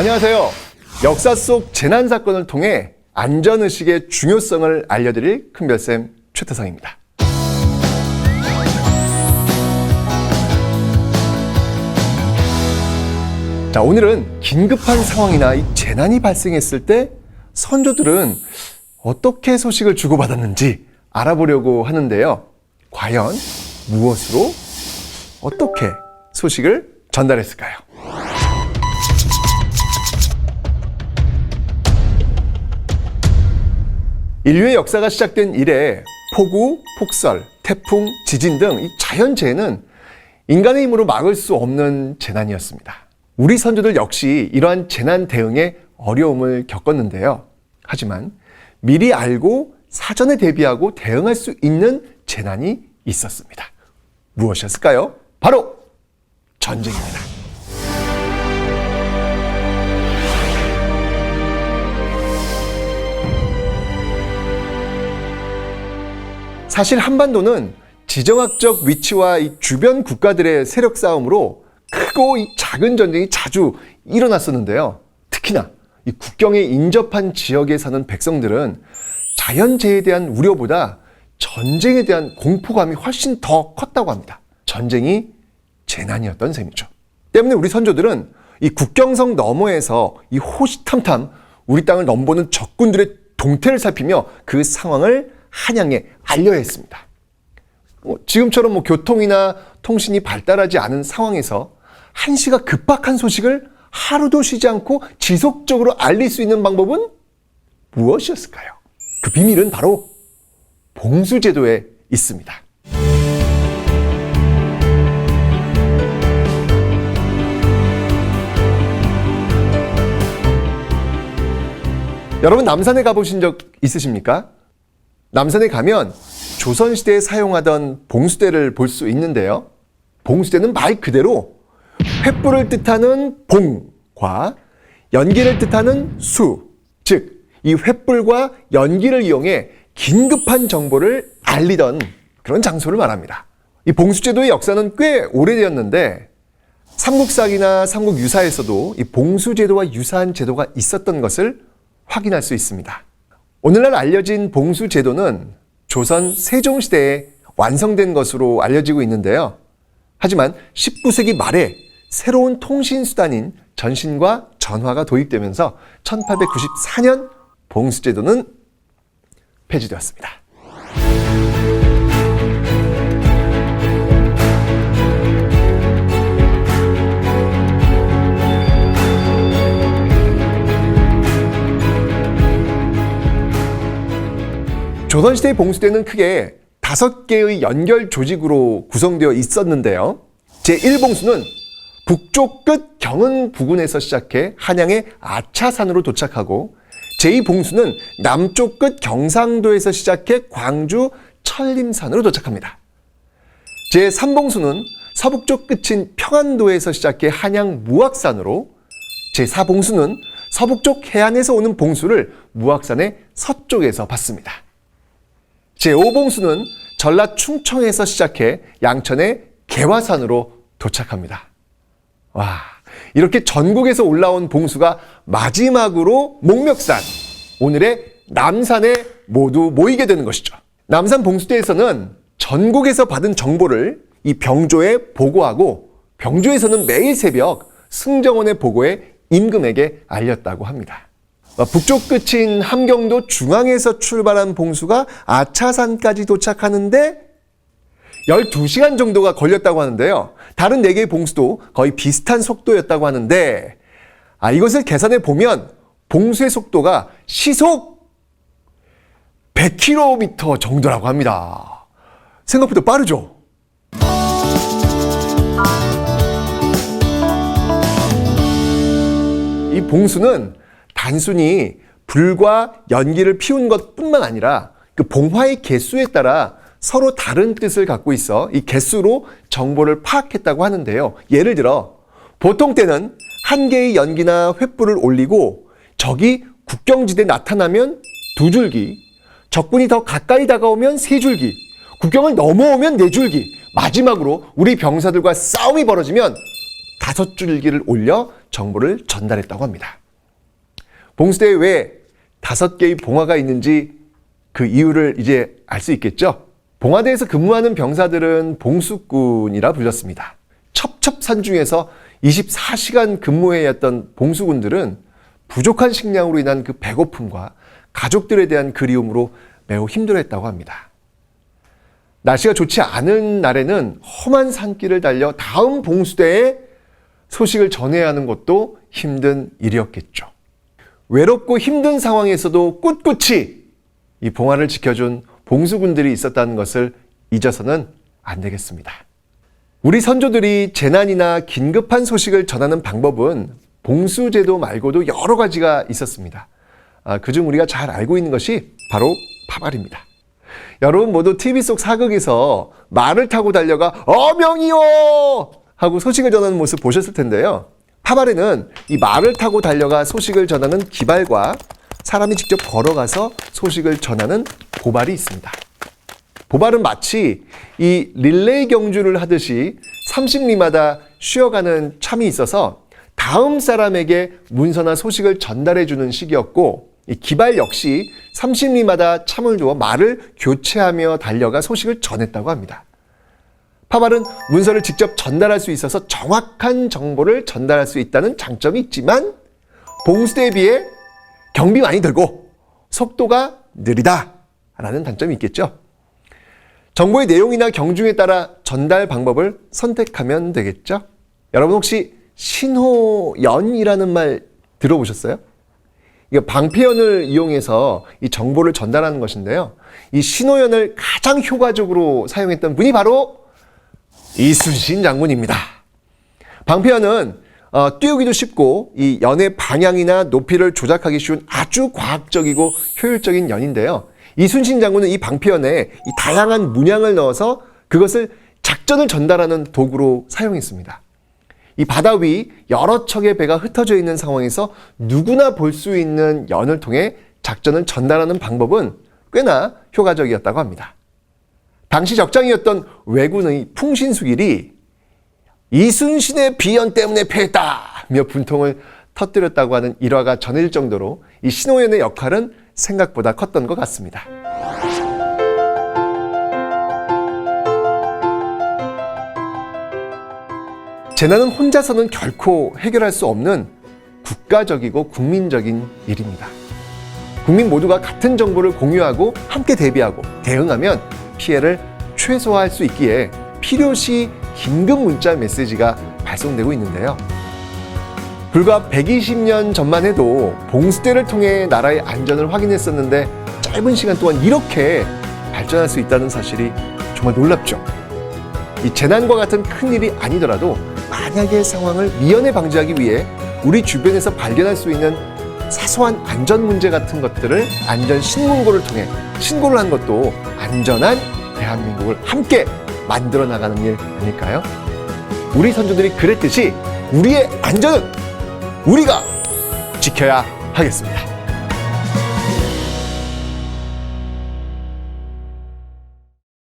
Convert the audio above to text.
안녕하세요. 역사 속 재난 사건을 통해 안전의식의 중요성을 알려드릴 큰별쌤 최태성입니다. 자, 오늘은 긴급한 상황이나 이 재난이 발생했을 때 선조들은 어떻게 소식을 주고받았는지 알아보려고 하는데요. 과연 무엇으로 어떻게 소식을 전달했을까요? 인류의 역사가 시작된 이래 폭우, 폭설, 태풍, 지진 등 이 자연재해는 인간의 힘으로 막을 수 없는 재난이었습니다. 우리 선조들 역시 이러한 재난 대응에 어려움을 겪었는데요. 하지만 미리 알고 사전에 대비하고 대응할 수 있는 재난이 있었습니다. 무엇이었을까요? 바로 전쟁입니다. 사실 한반도는 지정학적 위치와 이 주변 국가들의 세력 싸움으로 크고 이 작은 전쟁이 자주 일어났었는데요. 특히나 이 국경에 인접한 지역에 사는 백성들은 자연재해에 대한 우려보다 전쟁에 대한 공포감이 훨씬 더 컸다고 합니다. 전쟁이 재난이었던 셈이죠. 때문에 우리 선조들은 이 국경선 너머에서 이 호시탐탐 우리 땅을 넘보는 적군들의 동태를 살피며 그 상황을 한양에 알려야 했습니다. 지금처럼 교통이나 통신이 발달하지 않은 상황에서 한시가 급박한 소식을 하루도 쉬지 않고 지속적으로 알릴 수 있는 방법은 무엇이었을까요? 그 비밀은 바로 봉수제도에 있습니다. 여러분 남산에 가보신 적 있으십니까? 남산에 가면 조선시대에 사용하던 봉수대를 볼 수 있는데요. 봉수대는 말 그대로 횃불을 뜻하는 봉과 연기를 뜻하는 수, 즉 이 횃불과 연기를 이용해 긴급한 정보를 알리던 그런 장소를 말합니다. 이 봉수제도의 역사는 꽤 오래되었는데 삼국사기나 삼국유사에서도 이 봉수제도와 유사한 제도가 있었던 것을 확인할 수 있습니다. 오늘날 알려진 봉수제도는 조선 세종시대에 완성된 것으로 알려지고 있는데요. 하지만 19세기 말에 새로운 통신수단인 전신과 전화가 도입되면서 1894년 봉수제도는 폐지되었습니다. 조선시대의 봉수대는 크게 5개의 연결 조직으로 구성되어 있었는데요. 제1봉수는 북쪽 끝 경은 부근에서 시작해 한양의 아차산으로 도착하고 제2봉수는 남쪽 끝 경상도에서 시작해 광주 천림산으로 도착합니다. 제3봉수는 서북쪽 끝인 평안도에서 시작해 한양 무악산으로, 제4봉수는 서북쪽 해안에서 오는 봉수를 무악산의 서쪽에서 받습니다. 제5봉수는 전라 충청에서 시작해 양천의 개화산으로 도착합니다. 와, 이렇게 전국에서 올라온 봉수가 마지막으로 목멱산, 오늘의 남산에 모두 모이게 되는 것이죠. 남산 봉수대에서는 전국에서 받은 정보를 이 병조에 보고하고 병조에서는 매일 새벽 승정원에 보고해 임금에게 알렸다고 합니다. 북쪽 끝인 함경도 중앙에서 출발한 봉수가 아차산까지 도착하는데 12시간 정도가 걸렸다고 하는데요. 다른 4개의 봉수도 거의 비슷한 속도였다고 하는데 이것을 계산해 보면 봉수의 속도가 시속 100km 정도라고 합니다. 생각보다 빠르죠? 이 봉수는 단순히 불과 연기를 피운 것뿐만 아니라 그 봉화의 개수에 따라 서로 다른 뜻을 갖고 있어 이 개수로 정보를 파악했다고 하는데요. 예를 들어 보통 때는 한 개의 연기나 횃불을 올리고 적이 국경지대에 나타나면 2줄기, 적군이 더 가까이 다가오면 3줄기, 국경을 넘어오면 4줄기, 마지막으로 우리 병사들과 싸움이 벌어지면 5줄기를 올려 정보를 전달했다고 합니다. 봉수대에 왜 5개의 봉화가 있는지 그 이유를 이제 알 수 있겠죠? 봉화대에서 근무하는 병사들은 봉수꾼이라 불렸습니다. 첩첩산중에서 24시간 근무해야 했던 봉수군들은 부족한 식량으로 인한 그 배고픔과 가족들에 대한 그리움으로 매우 힘들어했다고 합니다. 날씨가 좋지 않은 날에는 험한 산길을 달려 다음 봉수대에 소식을 전해야 하는 것도 힘든 일이었겠죠. 외롭고 힘든 상황에서도 꿋꿋이 이 봉화를 지켜준 봉수군들이 있었다는 것을 잊어서는 안 되겠습니다. 우리 선조들이 재난이나 긴급한 소식을 전하는 방법은 봉수제도 말고도 여러 가지가 있었습니다. 그중 우리가 잘 알고 있는 것이 바로 파발입니다. 여러분 모두 TV 속 사극에서 말을 타고 달려가 어명이요! 하고 소식을 전하는 모습 보셨을 텐데요. 파발에는 이 말을 타고 달려가 소식을 전하는 기발과 사람이 직접 걸어가서 소식을 전하는 보발이 있습니다. 보발은 마치 이 릴레이 경주를 하듯이 30리마다 쉬어가는 참이 있어서 다음 사람에게 문서나 소식을 전달해주는 시기였고, 이 기발 역시 30리마다 참을 두어 말을 교체하며 달려가 소식을 전했다고 합니다. 파발은 문서를 직접 전달할 수 있어서 정확한 정보를 전달할 수 있다는 장점이 있지만 봉수대에 비해 경비 많이 들고 속도가 느리다라는 단점이 있겠죠. 정보의 내용이나 경중에 따라 전달 방법을 선택하면 되겠죠. 여러분 혹시 신호연이라는 말 들어보셨어요? 이게 방패연을 이용해서 이 정보를 전달하는 것인데요. 이 신호연을 가장 효과적으로 사용했던 분이 바로 이순신 장군입니다. 방패연은 띄우기도 쉽고 이 연의 방향이나 높이를 조작하기 쉬운 아주 과학적이고 효율적인 연인데요. 이순신 장군은 이 방패연에 이 다양한 문양을 넣어서 그것을 작전을 전달하는 도구로 사용했습니다. 이 바다 위 여러 척의 배가 흩어져 있는 상황에서 누구나 볼 수 있는 연을 통해 작전을 전달하는 방법은 꽤나 효과적이었다고 합니다. 당시 적장이었던 왜군의 풍신수길이 이순신의 비연 때문에 패했다며 분통을 터뜨렸다고 하는 일화가 전해질 정도로 이 신호연의 역할은 생각보다 컸던 것 같습니다. 재난은 혼자서는 결코 해결할 수 없는 국가적이고 국민적인 일입니다. 국민 모두가 같은 정보를 공유하고 함께 대비하고 대응하면 피해를 최소화할 수 있기에 필요시 긴급 문자 메시지가 발송되고 있는데요. 불과 120년 전만 해도 봉수대를 통해 나라의 안전을 확인했었는데 짧은 시간 동안 이렇게 발전할 수 있다는 사실이 정말 놀랍죠. 이 재난과 같은 큰일이 아니더라도 만약의 상황을 미연에 방지하기 위해 우리 주변에서 발견할 수 있는 사소한 안전 문제 같은 것들을 안전 신문고를 통해 신고를 한 것도 안전한 대한민국을 함께 만들어 나가는 일 아닐까요? 우리 선조들이 그랬듯이 우리의 안전은 우리가 지켜야 하겠습니다.